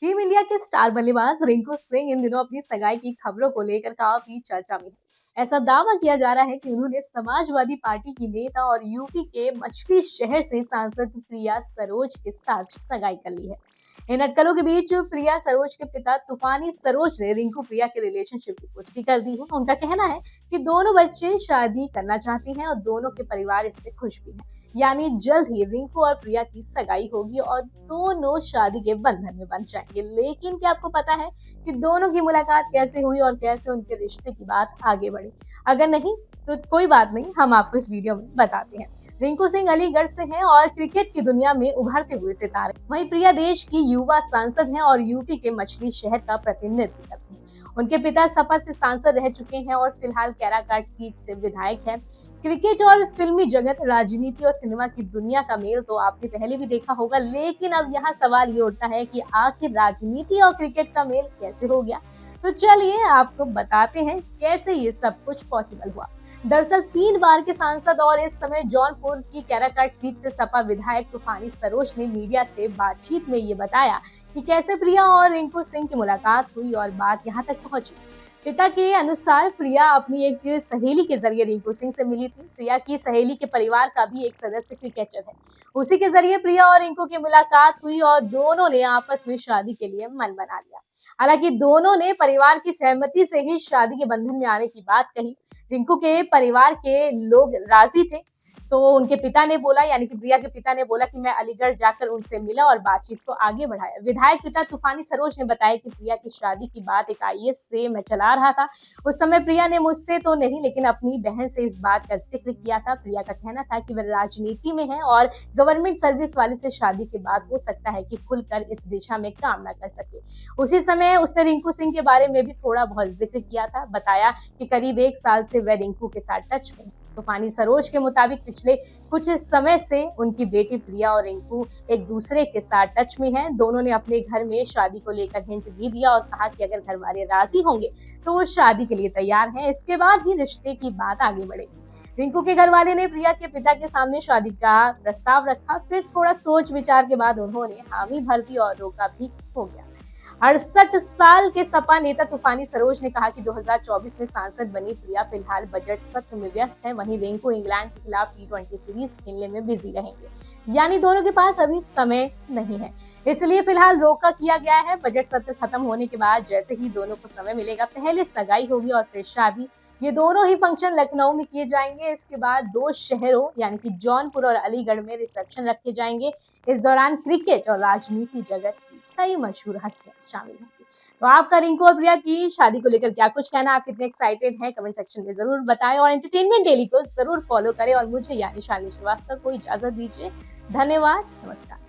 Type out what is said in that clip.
Team India के star बल्लेबाज रिंकू सिंह इन दिनों अपनी सगाई की खबरों को लेकर काफी चर्चा में है। ऐसा दावा किया जा रहा है कि उन्होंने समाजवादी पार्टी की नेता और यूपी के मछली शहर से सांसद प्रिया सरोज के साथ सगाई कर ली है। इन अटकलों के बीच प्रिया सरोज के पिता तूफानी सरोज ने रिंकू प्रिया के रिलेशनशिप की पुष्टि कर दी है। उनका कहना है कि दोनों बच्चे शादी करना चाहते हैं और दोनों के परिवार इससे खुश भी हैं। यानी जल्द ही रिंकू और प्रिया की सगाई होगी और दोनों शादी के बंधन में बंध जाएंगे। लेकिन क्या आपको पता है कि दोनों की मुलाकात कैसे हुई और कैसे उनके रिश्ते की बात आगे बढ़ी? अगर नहीं तो कोई बात नहीं, हम आपको इस वीडियो में बताते हैं। रिंकू सिंह अलीगढ़ से हैं और क्रिकेट की दुनिया में उभरते हुए सितारे। वहीं प्रिया देश की युवा सांसद हैं और यूपी के मछली शहर का प्रतिनिधित्व करती हैं। उनके पिता सपा से सांसद रह चुके हैं और फिलहाल कैराकाट सीट से विधायक हैं। क्रिकेट और फिल्मी जगत, राजनीति और सिनेमा की दुनिया का मेल तो आपने पहले भी देखा होगा, लेकिन अब यहाँ सवाल ये उठता है कि आखिर राजनीति और क्रिकेट का मेल कैसे हो गया। तो चलिए आपको बताते हैं कैसे ये सब कुछ पॉसिबल हुआ। दरअसल 3 बार के सांसद और इस समय जौनपुर की कैराकाट सीट से सपा विधायक तूफानी सरोज ने मीडिया से बातचीत में ये बताया कि कैसे प्रिया और रिंकू सिंह की मुलाकात हुई और बात यहाँ तक पहुंची। पिता के अनुसार प्रिया अपनी एक सहेली के जरिए रिंकू सिंह से मिली थी। प्रिया की सहेली के परिवार का भी एक सदस्य क्रिकेटर है। उसी के जरिए प्रिया और रिंकू की मुलाकात हुई और दोनों ने आपस में शादी के लिए मन बना लिया। हालांकि दोनों ने परिवार की सहमति से ही शादी के बंधन में आने की बात कही। रिंकू के परिवार के लोग राजी थे, तो उनके पिता ने बोला, यानी कि प्रिया के पिता ने बोला कि मैं अलीगढ़ जाकर उनसे मिला और बातचीत को आगे बढ़ाया। विधायक पिता तूफानी सरोज ने बताया कि प्रिया की शादी की बात एक आईएएस से मैं चला रहा था। उस समय प्रिया ने मुझसे तो नहीं, लेकिन अपनी बहन से इस बात का जिक्र किया था। प्रिया का कहना था कि वह राजनीति में है और गवर्नमेंट सर्विस वाले से शादी के बाद हो सकता है कि खुलकर इस दिशा में काम न कर सके। उसी समय उसने रिंकू सिंह के बारे में भी थोड़ा बहुत जिक्र किया था। बताया कि करीब 1 साल से वह रिंकू के साथ टच में। तूफानी सरोज के मुताबिक पिछले कुछ समय से उनकी बेटी प्रिया और रिंकू एक दूसरे के साथ टच में हैं। दोनों ने अपने घर में शादी को लेकर हिंट भी दिया और कहा कि अगर घर वाले राजी होंगे तो वो शादी के लिए तैयार हैं। इसके बाद ही रिश्ते की बात आगे बढ़ेगी। रिंकू के घर वाले ने प्रिया के पिता के सामने शादी का प्रस्ताव रखा, फिर थोड़ा सोच विचार के बाद उन्होंने हामी भर दी और रोका भी हो गया। 68 साल के सपा नेता तूफानी सरोज ने कहा कि 2024 में सांसद बनी प्रिया फिलहाल बजट सत्र में व्यस्त है। वहीं रिंकू इंग्लैंड के खिलाफ T20 सीरीज खेलने में बिजी रहेंगे, यानी दोनों के पास अभी समय नहीं है, इसलिए फिलहाल रोका किया गया है। बजट सत्र खत्म होने के बाद जैसे ही दोनों को समय मिलेगा, पहले सगाई होगी और फिर शादी। ये दोनों ही फंक्शन लखनऊ में किए जाएंगे। इसके बाद 2 शहरों यानी कि जौनपुर और अलीगढ़ में रिसेप्शन रखे जाएंगे। इस दौरान क्रिकेट और राजनीति जगत की कई मशहूर हस्तियां शामिल होंगी। तो आपका रिंकू और प्रिया की शादी को लेकर क्या कुछ कहना, आप कितने एक्साइटेड हैं, कमेंट सेक्शन में जरूर बताएं और एंटरटेनमेंट डेली को जरूर फॉलो करें और मुझे यानी शालिनी श्रीवास्तव को इजाजत दीजिए। धन्यवाद, नमस्कार।